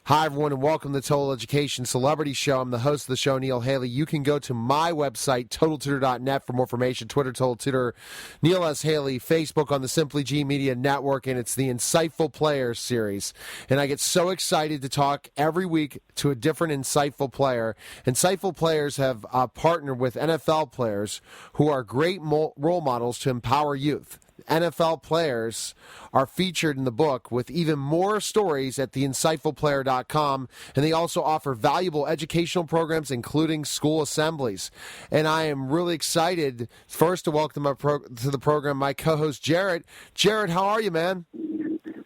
Hi, everyone, and welcome to the Total Education Celebrity Show. I'm the host of the show, Neil Haley. You can go to my website, TotalTutor.net, for more information. Twitter, Total Tutor, Neil S. Haley, Facebook on the SimplyG Media Network, and it's the Insightful Players series. And I get so excited to talk every week to a different insightful player. Insightful Players have partnered with NFL players who are great role models to empower youth. NFL players are featured in the book with even more stories at theinsightfulplayer.com, and they also offer valuable educational programs, including school assemblies. And I am really excited, first, to welcome to the program my co-host, Jarrett. Jarrett, how are you, man?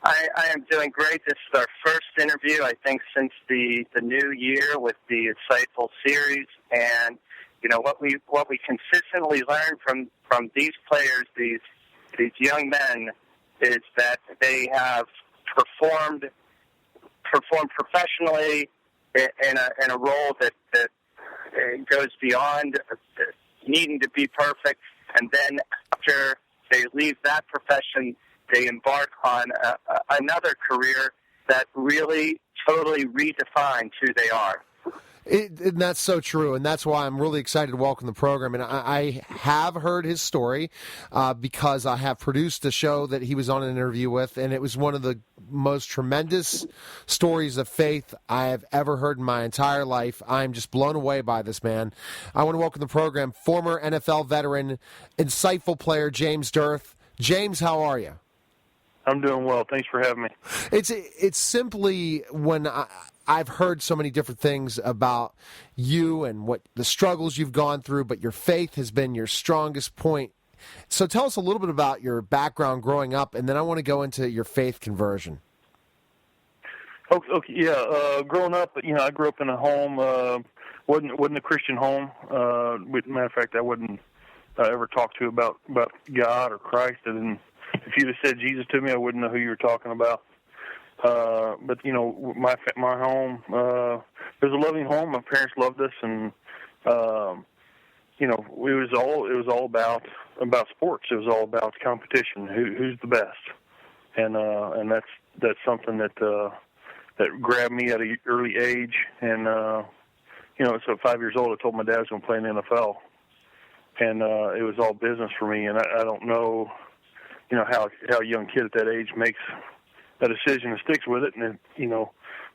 I am doing great. This is our first interview, I think, since the new year with the Insightful series. And, you know, what we consistently learn from these players, these young men, is that they have performed professionally in a role that goes beyond needing to be perfect, and then after they leave that profession, they embark on another career that really totally redefines who they are. And that's so true, and that's why I'm really excited to welcome the program. And I have heard his story because I have produced a show that he was on an interview with, and it was one of the most tremendous stories of faith I have ever heard in my entire life. I'm just blown away by this man. I want to welcome the program former NFL veteran, insightful player James Dearth. James, how are you? I'm doing well. Thanks for having me. It's simply when I've heard so many different things about you and what the struggles you've gone through, but your faith has been your strongest point. So tell us a little bit about your background growing up, and then I want to go into your faith conversion. Okay, yeah. Growing up, I grew up in a home, wasn't a Christian home. Matter of fact, I wouldn't ever talk to about God or Christ. If you'd have said Jesus to me, I wouldn't know who you were talking about. But my home, it was a loving home. My parents loved us, and it was all about sports. It was all about competition. Who's the best, and that's something that grabbed me at an early age. And so at 5 years old, I told my dad I was going to play in the NFL, and it was all business for me. And I don't know, how a young kid at that age makes a decision and sticks with it. And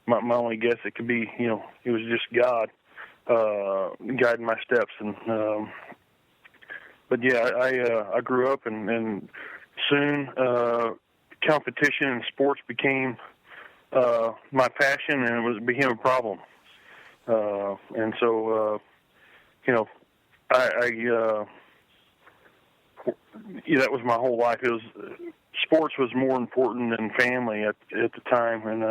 my only guess, it could be, it was just God guiding my steps. And but yeah, I grew up, and soon competition and sports became my passion, and it became a problem. And so that was my whole life. Sports was more important than family at the time, and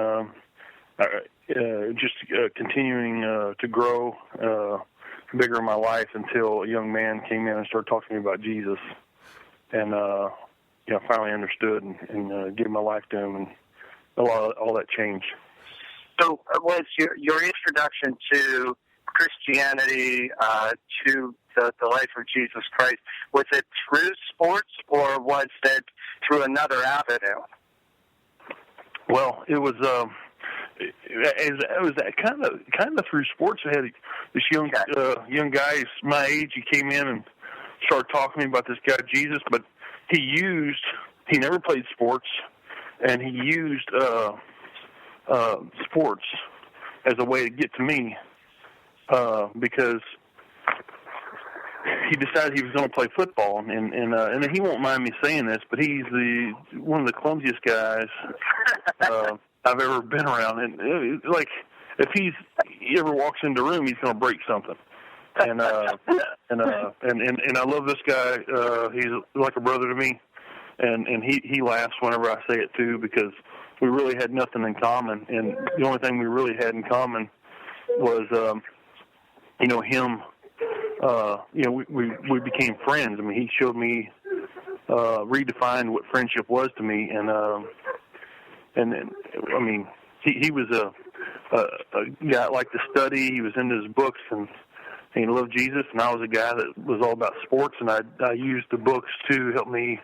continuing to grow bigger in my life until a young man came in and started talking to me about Jesus, and I finally understood and gave my life to him, and all that changed. So, was your introduction to Christianity, to the life of Jesus Christ, was it through sports, or was it through another avenue? Well, it was kind of through sports. I had this young guy my age. He came in and started talking to me about this guy Jesus, but he never played sports, and he used sports as a way to get to me, because he decided he was going to play football, and he won't mind me saying this, but he's one of the clumsiest guys I've ever been around. And like, if he ever walks into a room, he's going to break something. And I love this guy. He's like a brother to me, and he laughs whenever I say it too, because we really had nothing in common, and the only thing we really had in common was him. We became friends. I mean, he showed me, redefined what friendship was to me, and he was a guy that liked to study. He was into his books, and he loved Jesus. And I was a guy that was all about sports, and I used the books to help me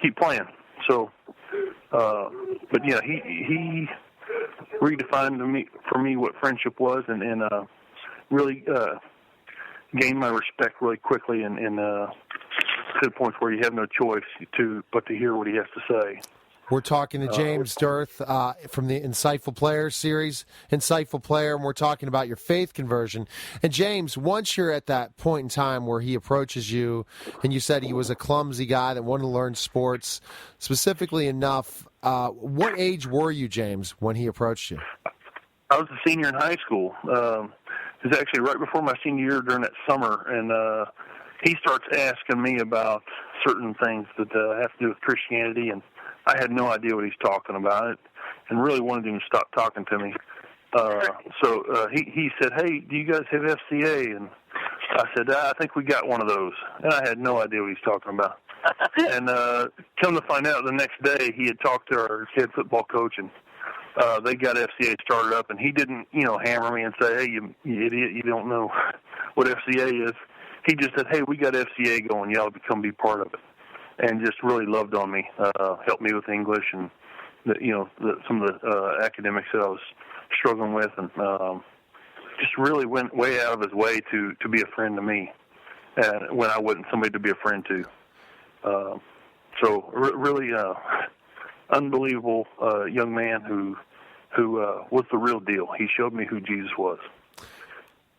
keep playing. So, but yeah, he redefined for me what friendship was, and really gained my respect really quickly, and to the point where you have no choice but to hear what he has to say. We're talking to James Dearth from the Insightful Player series, Insightful Player, and we're talking about your faith conversion. And James, once you're at that point in time where he approaches you, and you said he was a clumsy guy that wanted to learn sports specifically enough, what age were you, James, when he approached you? I was a senior in high school. It was actually right before my senior year during that summer, and he starts asking me about certain things that have to do with Christianity, and I had no idea what he's talking about, and really wanted him to stop talking to me. So he said, "Hey, do you guys have FCA?" And I said, "I think we got one of those." And I had no idea what he's talking about. And come to find out, the next day he had talked to our head football coach, and they got FCA started up. And he didn't, hammer me and say, "Hey, you idiot, you don't know what FCA is." He just said, "Hey, we got FCA going. You ought to be part of it." And just really loved on me, helped me with English and some of the academics that I was struggling with, and just really went way out of his way to be a friend to me, and when I wasn't somebody to be a friend to. So really unbelievable young man who was the real deal. He showed me who Jesus was.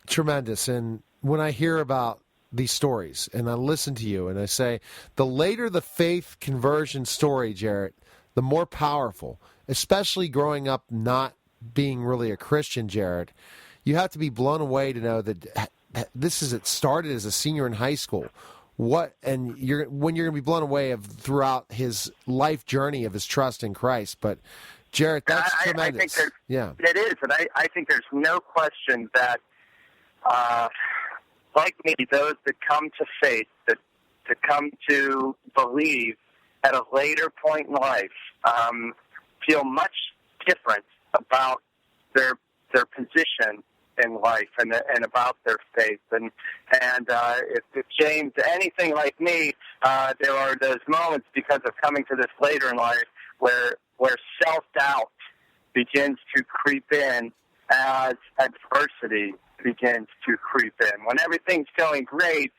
Tremendous. And when I hear about these stories, and I listen to you, and I say, the later the faith conversion story, Jarrett, the more powerful, especially growing up not being really a Christian, Jarrett. You have to be blown away to know that it started as a senior in high school. When you're going to be blown away throughout his life journey of his trust in Christ. But Jarrett, that's tremendous. It is, and I think there's no question that like me, those that come to faith, that come to believe at a later point in life, feel much different about their position in life and about their faith. And if James, anything like me, there are those moments because of coming to this later in life where self-doubt begins to creep in as adversity begins to creep in. When everything's going great,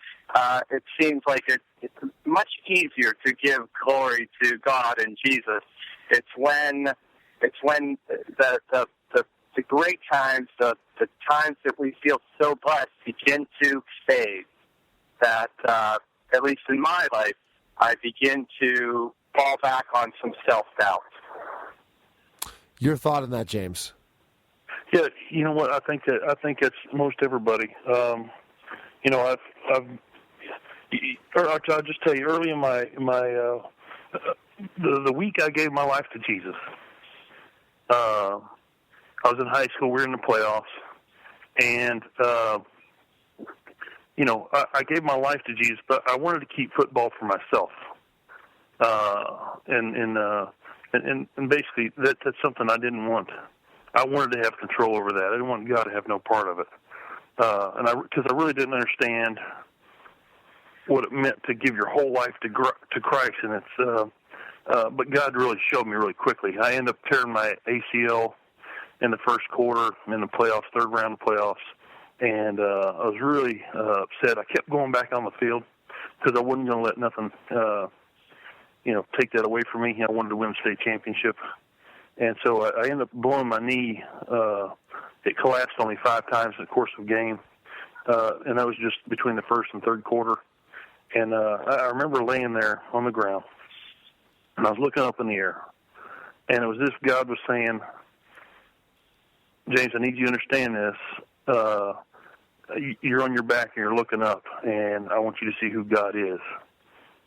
it seems like it's much easier to give glory to God and Jesus. It's when the great times, the times that we feel so blessed begin to fade, that at least in my life, I begin to fall back on some self-doubt. Your thought on that, James? Yeah, you know what? I think it's most everybody. I'll just tell you, early in my the week I gave my life to Jesus, I was in high school. We were in the playoffs, and I gave my life to Jesus, but I wanted to keep football for myself, and basically that's something I didn't want. I wanted to have control over that. I didn't want God to have no part of it, because I really didn't understand what it meant to give your whole life to Christ, and it's. But God really showed me really quickly. I ended up tearing my ACL in the first quarter in the playoffs, third round of playoffs, and I was really upset. I kept going back on the field because I wasn't going to let nothing, take that away from me. I wanted to win the state championship. And so I ended up blowing my knee. It collapsed only 5 times in the course of the game, and that was just between the first and third quarter. And I remember laying there on the ground, and I was looking up in the air, and it was as if God was saying, "James, I need you to understand this. You're on your back and you're looking up, and I want you to see who God is.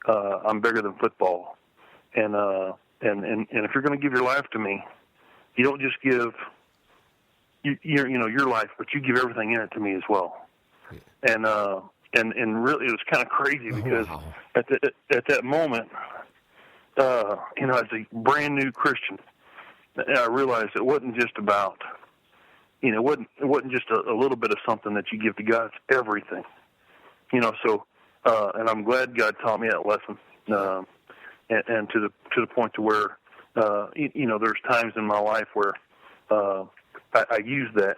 I'm bigger than football, and if you're going to give your life to me, you don't just give your life, but you give everything in it to me as well." And really, it was kind of crazy because at that moment, as a brand new Christian, I realized it wasn't just about, it wasn't just a little bit of something that you give to God. It's everything, So, and I'm glad God taught me that lesson. And to the point to where, there's times in my life where I use that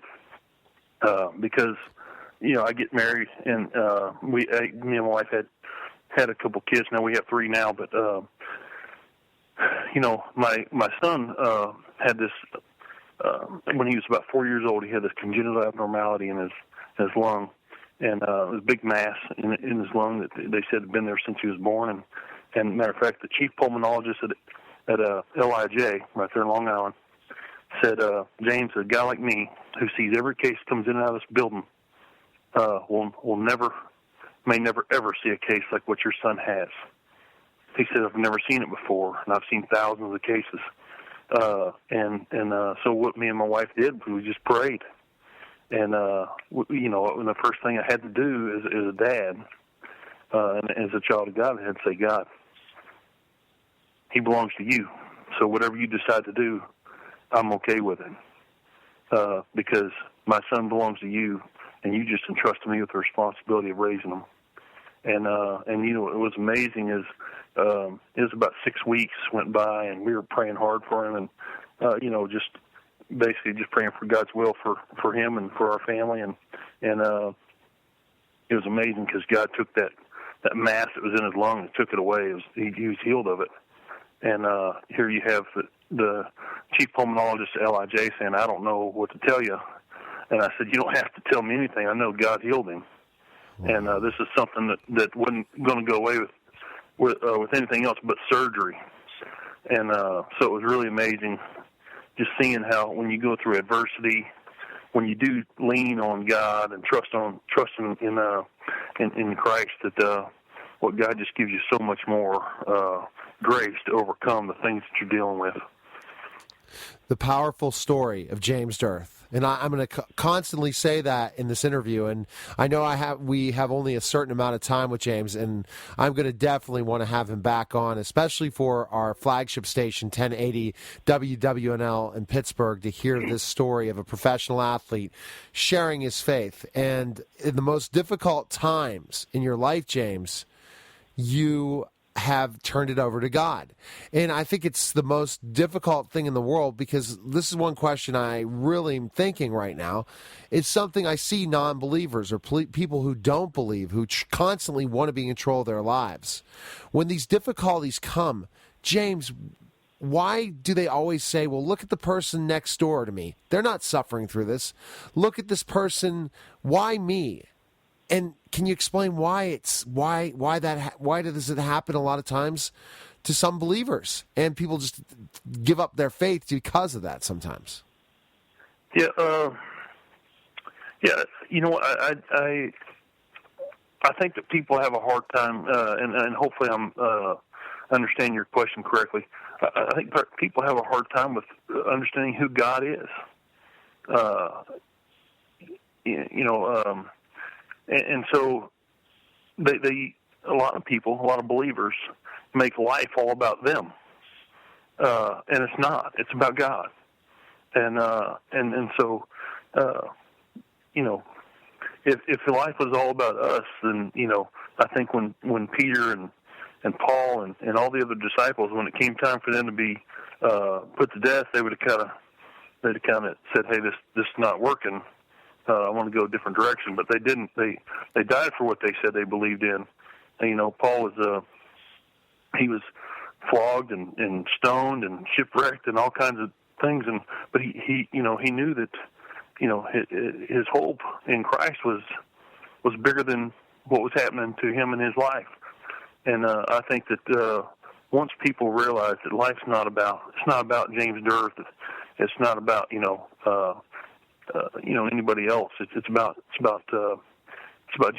because I get married, and me and my wife had a couple kids. Now we have 3 now, but my son had this when he was about 4 years old. He had this congenital abnormality in his lung, and it was a big mass in his lung that they said had been there since he was born. And matter of fact, the chief pulmonologist at LIJ right there in Long Island said, James, a guy like me who sees every case comes in and out of this building may never ever see a case like what your son has. He said, I've never seen it before, and I've seen thousands of cases. So what me and my wife did, we just prayed. And, the first thing I had to do as a dad, and as a child of God, I had to say, God, he belongs to you. So whatever you decide to do, I'm okay with it. Because my son belongs to you, and you just entrusted me with the responsibility of raising him. And it was amazing as it was about 6 weeks went by, and we were praying hard for him, and just basically just praying for God's will for him and for our family, and it was amazing because God took that mass that was in his lung and took it away. He was healed of it. And here you have the chief pulmonologist at LIJ saying, I don't know what to tell you. And I said, you don't have to tell me anything. I know God healed him. And this is something that wasn't going to go away with anything else but surgery. And so it was really amazing just seeing how when you go through adversity, when you do lean on God and trust in Christ, that what God just gives you so much more grace to overcome the things that you're dealing with. The powerful story of James Dearth. And I'm going to constantly say that in this interview. And I know we have only a certain amount of time with James, and I'm going to definitely want to have him back on, especially for our flagship station, 1080 WWNL in Pittsburgh, to hear this story of a professional athlete sharing his faith. And in the most difficult times in your life, James, you have turned it over to God. And I think it's the most difficult thing in the world, because this is one question I really am thinking right now. It's something I see non-believers or people who don't believe, who constantly want to be in control of their lives. When these difficulties come, James, why do they always say, well, look at the person next door to me. They're not suffering through this. Look at this person. Why me? And can you explain why does it happen a lot of times to some believers, and people just give up their faith because of that sometimes? Yeah, You know, I think that people have a hard time, and hopefully I'm understanding your question correctly. I think people have a hard time with understanding who God is. And so a lot of people, a lot of believers, make life all about them, and it's not. It's about God, and so if life was all about us, then I think when Peter and Paul and all the other disciples, when it came time for them to be put to death, they'd have kind of said, "Hey, this is not working. I want to go a different direction." But they didn't. They died for what they said they believed in. And, Paul was he was flogged and stoned and shipwrecked and all kinds of things. But he knew that his hope in Christ was bigger than what was happening to him in his life. And I think that once people realize that life's not about James Dearth, it's not about anybody else. It's about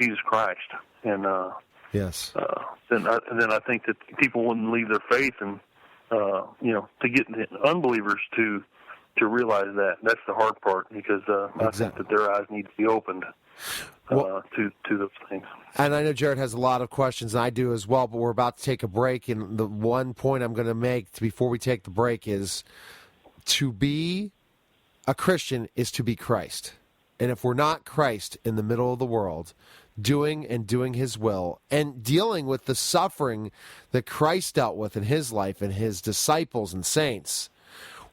Jesus Christ, and yes. Then I think that people wouldn't leave their faith, and to get the unbelievers to realize that. That's the hard part, because I think that their eyes need to be opened to those things. And I know Jarrett has a lot of questions, and I do as well. But we're about to take a break, and the one point I'm going to make before we take the break is to be a Christian is to be Christ. And if we're not Christ in the middle of the world, doing his will and dealing with the suffering that Christ dealt with in his life and his disciples and saints,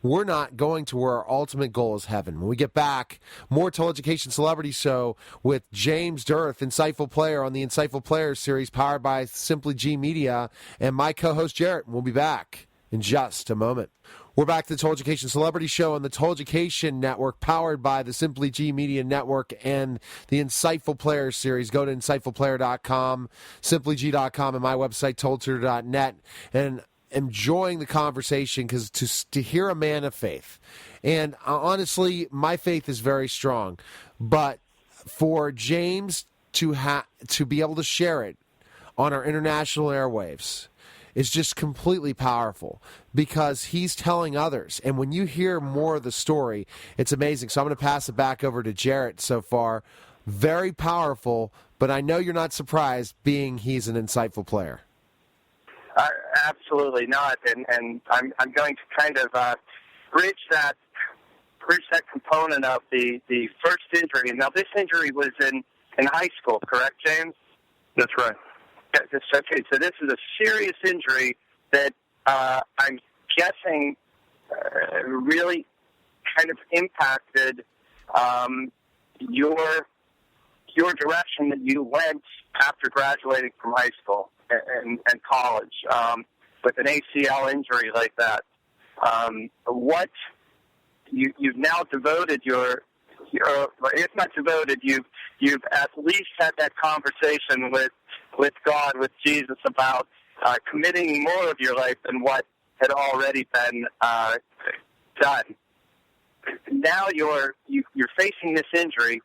we're not going to where our ultimate goal is heaven. When we get back, more Total Education Celebrity Show with James Dearth, Insightful Player, on the Insightful Player series powered by SimplyG Media, and my co-host Jarrett. We'll be back in just a moment. We're back to the Total Education Celebrity Show on the Total Education Network, powered by the SimplyG Media Network and the Insightful Player series. Go to insightfulplayer.com, simplyg.com, and my website, totaltutor.net, and enjoying the conversation because to hear a man of faith, and honestly, my faith is very strong, but for James to be able to share it on our international airwaves is just completely powerful because he's telling others. And when you hear more of the story, it's amazing. So I'm going to pass it back over to Jarrett so far. Very powerful, but I know you're not surprised being he's an insightful player. Absolutely not. And I'm going to kind of bridge that component of the first injury. Now, this injury was in high school, correct, James? That's right. Okay, so this is a serious injury that I'm guessing really kind of impacted your direction that you went after graduating from high school and college with an ACL injury like that. What you've now devoted your if not devoted, you've at least had that conversation with God, with Jesus, about committing more of your life than what had already been done. Now you're facing this injury.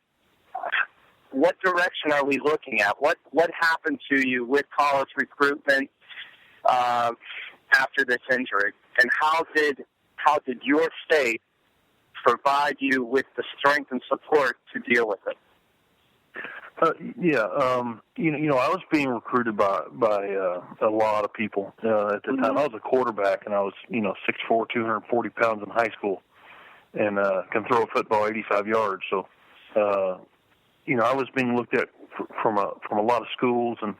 What direction are we looking at? What happened to you with college recruitment after this injury, and how did your faith provide you with the strength and support to deal with it? I was being recruited by a lot of people at the time. I was a quarterback, and I was 6'4", 240 pounds in high school, and can throw a football 85 yards. So, I was being looked at from a lot of schools, and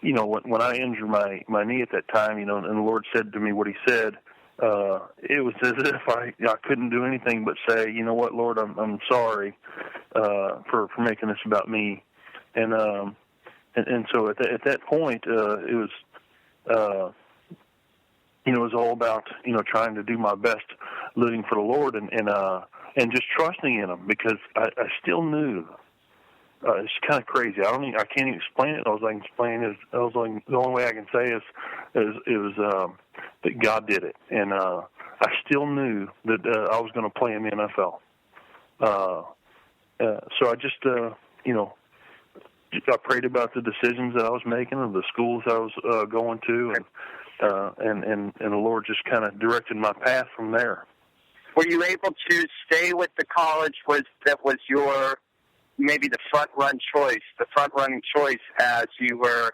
when I injured my knee at that time, and the Lord said to me what He said. It was as if I couldn't do anything but say, you know what, Lord, I'm sorry for making this about me, and so at that point it was it was all about trying to do my best living for the Lord and just trusting in Him, because I still knew. It's kind of crazy. I can't even explain it. All I can explain is the only way I can say is it was that God did it, and I still knew that I was going to play in the NFL. So I just I prayed about the decisions that I was making and the schools I was going to, and the Lord just kind of directed my path from there. Were you able to stay with the college that was your maybe the front running choice as you were,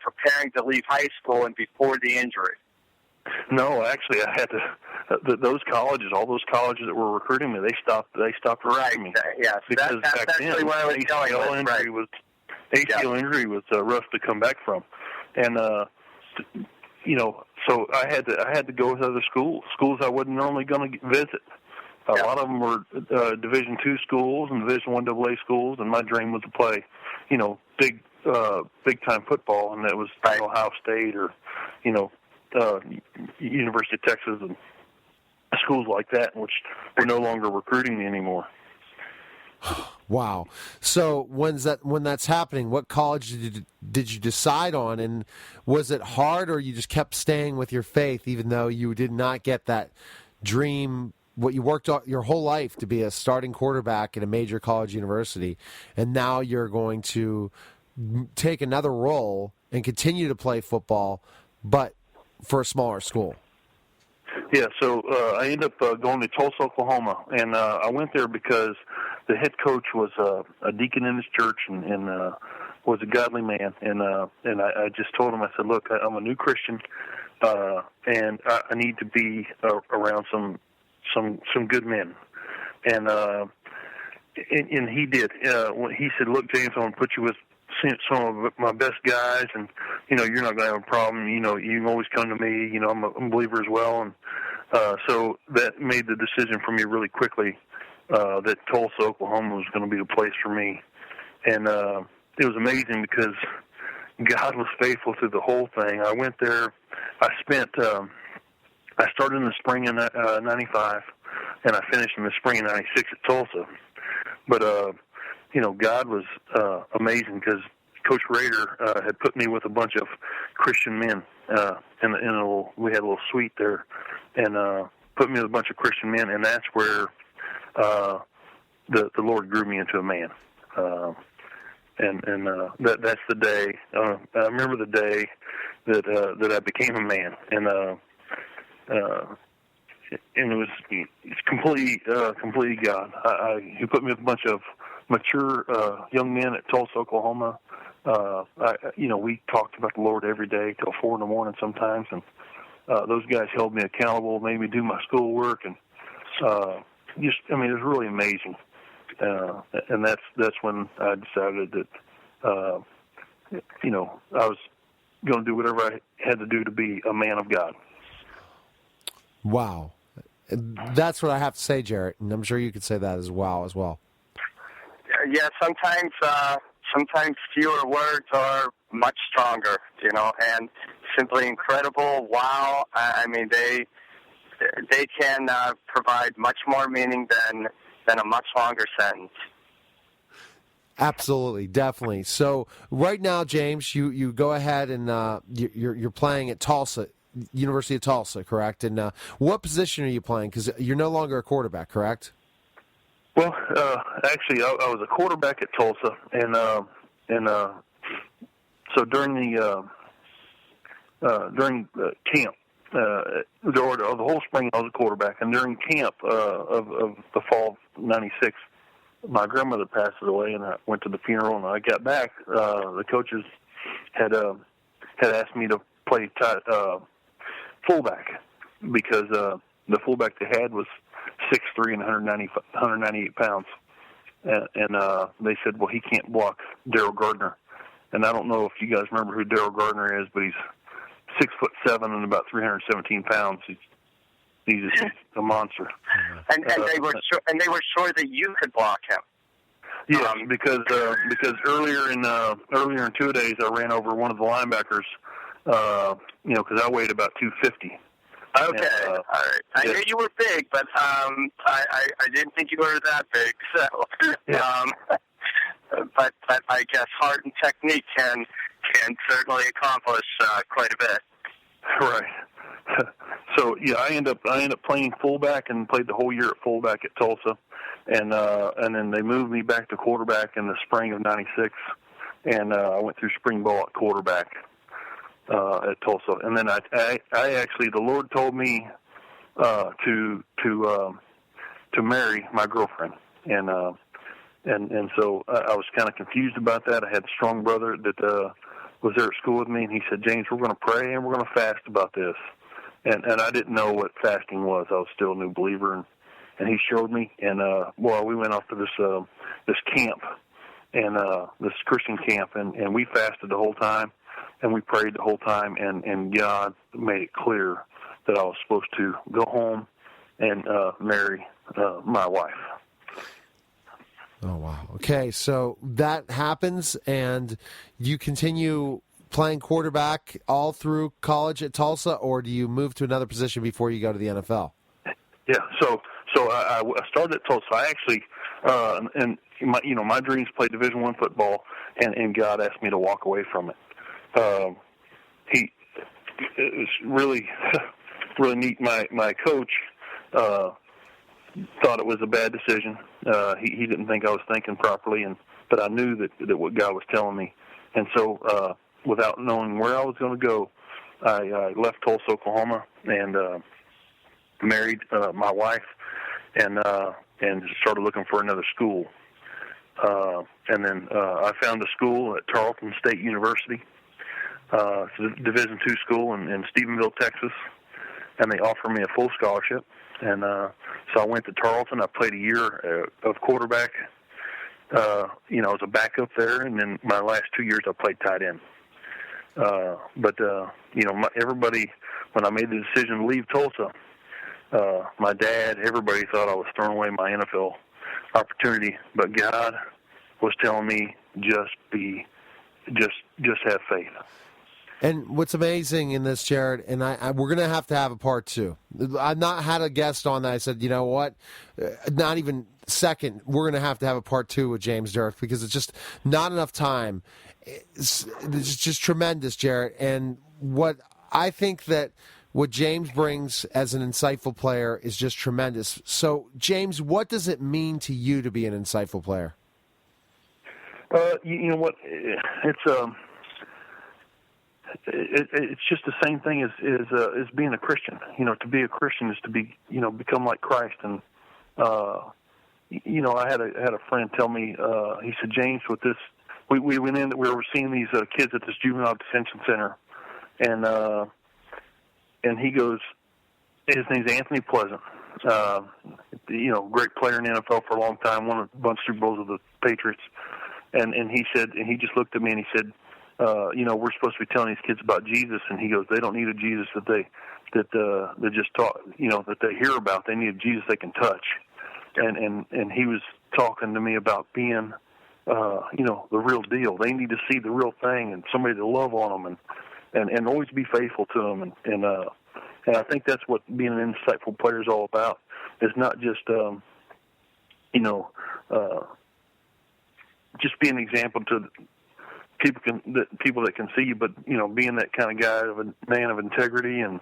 preparing to leave high school and before the injury? No, actually, I had to. Those colleges, all those colleges that were recruiting me, they stopped recruiting me. Yes, because that's back then, actually what I was going with. ACL injury was rough to come back from, and so I had to go with other schools I wasn't normally going to visit. A lot of them were Division II schools and Division I AA schools, and my dream was to play, big time football, and that was Ohio State or, University of Texas and schools like that, which were no longer recruiting me anymore. Wow. So when that's happening, what college did you decide on, and was it hard, or you just kept staying with your faith even though you did not get that dream, what you worked on your whole life to be a starting quarterback at a major college university, and now you're going to take another role and continue to play football, but for a smaller school? Yeah, so I ended up going to Tulsa, Oklahoma, and I went there because the head coach was a deacon in his church and was a godly man, and I just told him, I said, look, I'm a new Christian, and I need to be around some good men, and he did. When he said, look, James, I'm going to put you with some of my best guys, and you're not going to have a problem. You can always come to me. I'm a believer as well, and So that made the decision for me really quickly that Tulsa, Oklahoma was going to be the place for me. And it was amazing because God was faithful through the whole thing. I went there. I started in the spring in 95, and I finished in the spring in 96 at Tulsa. But, God was amazing because Coach Rader had put me with a bunch of Christian men we had a little suite there, and put me with a bunch of Christian men, and that's where the Lord grew me into a man. That's the day. I remember the day that I became a man, and it's completely God. He put me with a bunch of mature young men at Tulsa, Oklahoma. We talked about the Lord every day till 4 a.m. sometimes, and those guys held me accountable, made me do my schoolwork, and it was really amazing. And that's when I decided that I was going to do whatever I had to do to be a man of God. Wow. That's what I have to say, Jarrett, and I'm sure you could say that as well. Yeah, sometimes fewer words are much stronger, and simply incredible. Wow. I mean, they can provide much more meaning than a much longer sentence. Absolutely, definitely. So right now, James, you go ahead and you're playing at Tulsa, University of Tulsa, correct? And what position are you playing? Because you're no longer a quarterback, correct? Well, actually, I was a quarterback at Tulsa, and so during camp, the whole spring I was a quarterback, and during camp of the fall of '96, my grandmother passed away, and I went to the funeral. And I got back, the coaches had asked me to play fullback because the fullback they had was 6'3" and 198 pounds, and they said, well, he can't block Daryl Gardner. And I don't know if you guys remember who Daryl Gardner is, but he's 6'7" and about 317 pounds. He's just a monster. And they were sure that you could block him. Yes, because earlier in 2 days I ran over one of the linebackers. Because I weighed about 250. Okay, all right. I knew you were big, but I didn't think you were that big. So, yeah. But I guess heart and technique can certainly accomplish quite a bit. Right. So yeah, I end up playing fullback and played the whole year at fullback at Tulsa, and then they moved me back to quarterback in the spring of '96, and I went through spring ball at quarterback at Tulsa, and then I actually, the Lord told me to marry my girlfriend, and so I was kind of confused about that. I had a strong brother that was there at school with me, and he said, James, we're going to pray and we're going to fast about this. And I didn't know what fasting was. I was still a new believer, and he showed me. And we went off to this camp, and this Christian camp, and we fasted the whole time, and we prayed the whole time, and God made it clear that I was supposed to go home and marry my wife. Oh, wow. Okay, so that happens, and you continue playing quarterback all through college at Tulsa, or do you move to another position before you go to the NFL? Yeah, so I started at Tulsa. I actually, and my dreams played Division I football, and God asked me to walk away from it. It was really, really neat. My coach thought it was a bad decision. He didn't think I was thinking properly, but I knew that what God was telling me, and so without knowing where I was going to go, I left Tulsa, Oklahoma, and married my wife, and started looking for another school. And then I found a school at Tarleton State University. It's a Division II school in Stephenville, Texas, and they offered me a full scholarship. And so I went to Tarleton. I played a year of quarterback. I was a backup there, and then my last 2 years I played tight end. But everybody, when I made the decision to leave Tulsa, my dad, everybody thought I was throwing away my NFL opportunity, but God was telling me just have faith. And what's amazing in this, Jarrett, and we're going to have a part two. I've not had a guest on that. I said, you know what, not even second, we're going to have a part two with James Dearth because it's just not enough time. It's just tremendous, Jarrett. And what I think that what James brings as an insightful player is just tremendous. So, James, what does it mean to you to be an insightful player? You know what, it's just the same thing as being a Christian. You know, to be a Christian is to be, become like Christ. And I had a friend tell me, he said, James, with this, we went in, we were seeing these kids at this juvenile detention center, and he goes, his name's Anthony Pleasant, great player in the NFL for a long time, won a bunch of Super Bowls with the Patriots, and he said, and he just looked at me and he said, we're supposed to be telling these kids about Jesus, and he goes, they don't need a Jesus that they just talk, that they hear about. They need a Jesus they can touch. And he was talking to me about being, the real deal. They need to see the real thing and somebody to love on them and always be faithful to them. And I think that's what being an insightful player is all about. It's not just, just being an example to people that can see you, but being that kind of guy, of a man of integrity, and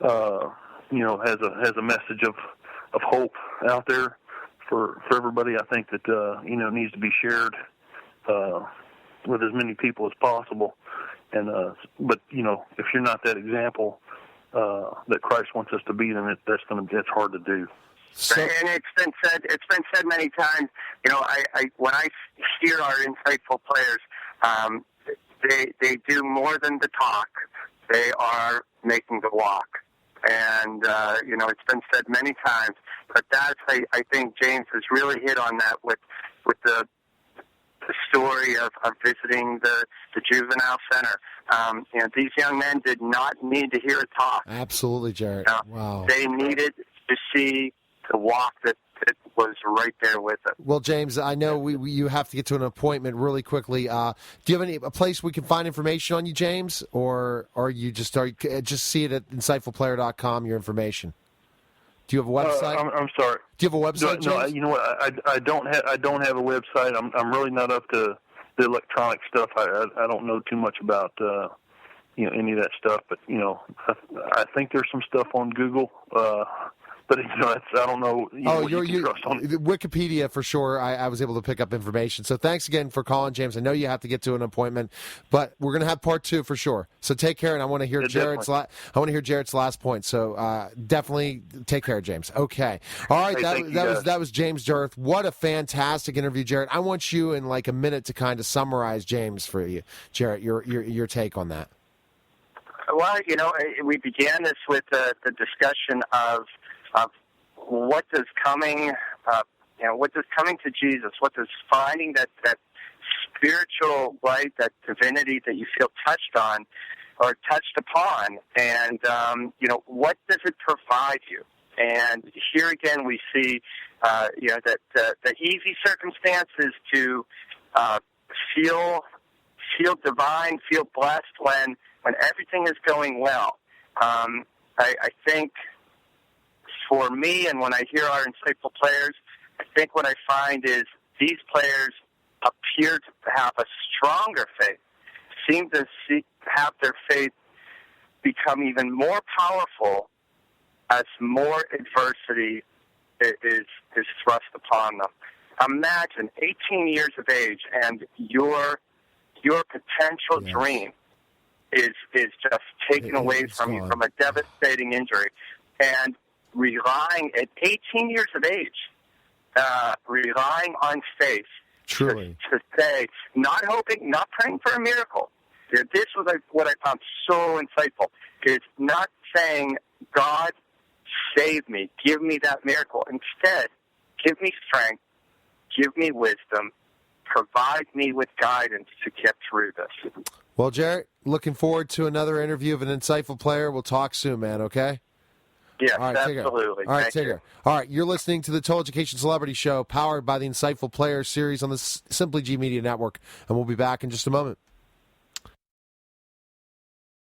has a message of hope out there for everybody. I think that needs to be shared with as many people as possible. And but if you're not that example that Christ wants us to be, then that's hard to do. So, and it's been said many times. When I hear our insightful players, they do more than the talk. They are making the walk. And, it's been said many times, but I think James has really hit on that with the story of visiting the juvenile center. These young men did not need to hear a talk. Absolutely, Jarrett. Wow. They needed to see the walk that was right there with them. Well, James, I know you have to get to an appointment really quickly. Do you have a place we can find information on you, James, or you just see it at insightfulplayer.com? Your information. Do you have a website? I'm sorry. Do you have a website, James? No, you know what? I don't have a website. I'm really not up to the electronic stuff. I don't know too much about any of that stuff. But I think there's some stuff on Google. But I don't know. Wikipedia for sure. I was able to pick up information. So thanks again for calling, James. I know you have to get to an appointment, but we're going to have part two for sure. So take care, and I want to hear Jarrett's. I want to hear Jarrett's last point. So definitely take care, James. Okay. All right. Hey, that was James Dearth. What a fantastic interview, Jarrett. I want you in like a minute to kind of summarize James for you, Jarrett. Your take on that. Well, we began this with the discussion of what does coming to Jesus, what does finding that spiritual light, that divinity that you feel touched on or touched upon, and what does it provide you? And here again, we see that the easy circumstance is to feel divine, feel blessed when everything is going well. I think. For me, and when I hear our insightful players, I think what I find is these players appear to have a stronger faith, seem to have their faith become even more powerful as more adversity is thrust upon them. Imagine 18 years of age and your potential dream is just taken away from you from a devastating injury. And relying at 18 years of age, relying on faith. Truly. To say, not hoping, not praying for a miracle. This was what I found so insightful, is not saying, God, save me, give me that miracle. Instead, give me strength, give me wisdom, provide me with guidance to get through this. Well, Jarrett, looking forward to another interview of an insightful player. We'll talk soon, man, okay? Yes, All right, absolutely. All right, Thank take you. care. All right, you're listening to the Total Education Celebrity Show, powered by the Insightful Player series on the SimplyG Media Network, and we'll be back in just a moment.